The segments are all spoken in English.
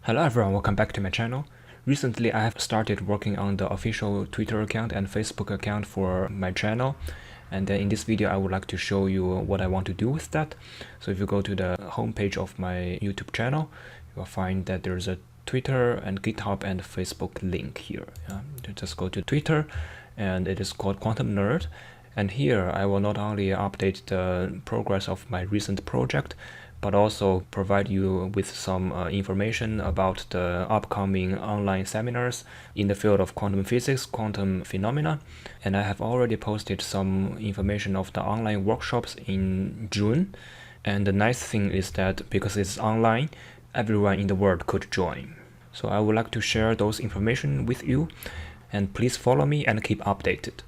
Hello everyone, welcome back to my channel. Recently I have started working on the official Twitter account and Facebook account for my channel, and in this video I would like to show you what I want to do with that. So if you go to the homepage of my YouTube channel, you will find that there's a Twitter and GitHub and Facebook link here. Just go to Twitter, and it is called Quantum Nerd. And here I will not only update the progress of my recent project, but also provide you with some information about the upcoming online seminars in the field of quantum physics, quantum phenomena. And I have already posted some information of the online workshops in June. And the nice thing is that because it's online, everyone in the world could join. So I would like to share those information with you, and please follow me and keep updated.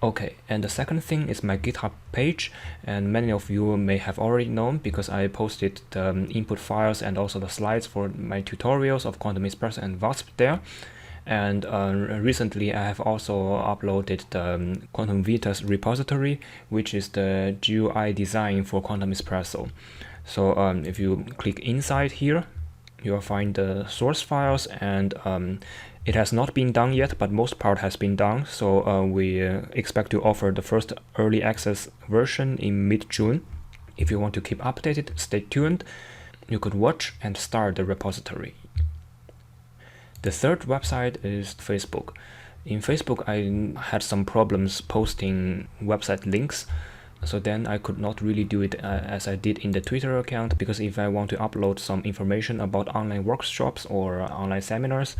Okay, and the second thing is my GitHub page, and many of you may have already known because I posted the input files and also the slides for my tutorials of Quantum ESPRESSO and VASP there. And recently I have also uploaded the quantumVITAS repository, which is the GUI design for Quantum ESPRESSO. So if you click inside here, you will find the source files, and it has not been done yet, but most part has been done. So we expect to offer the first early access version in mid-June. If you want to keep updated, stay tuned. You could watch and start the repository. The third website is Facebook. In Facebook, I had some problems posting website links. So then I could not really do it as I did in the Twitter account, because if I want to upload some information about online workshops or online seminars,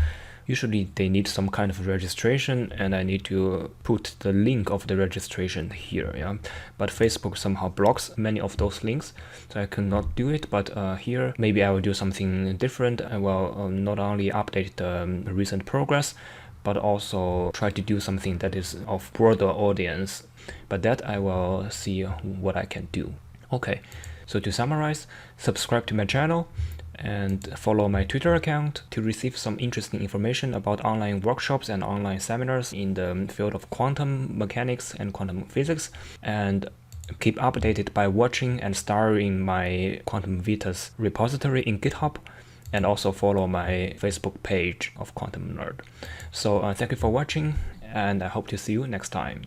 usually they need some kind of registration, and I need to put the link of the registration here. But Facebook somehow blocks many of those links, so I cannot do it. But here maybe I will do something different. I will not only update the recent progress, but also try to do something that is of broader audience. But that I will see what I can do. Okay, so to summarize, subscribe to my channel and follow my Twitter account to receive some interesting information about online workshops and online seminars in the field of quantum mechanics and quantum physics, and keep updated by watching and starring my quantumVITAS repository in GitHub, and also follow my Facebook page of Quantum Nerd. So thank you for watching, and I hope to see you next time.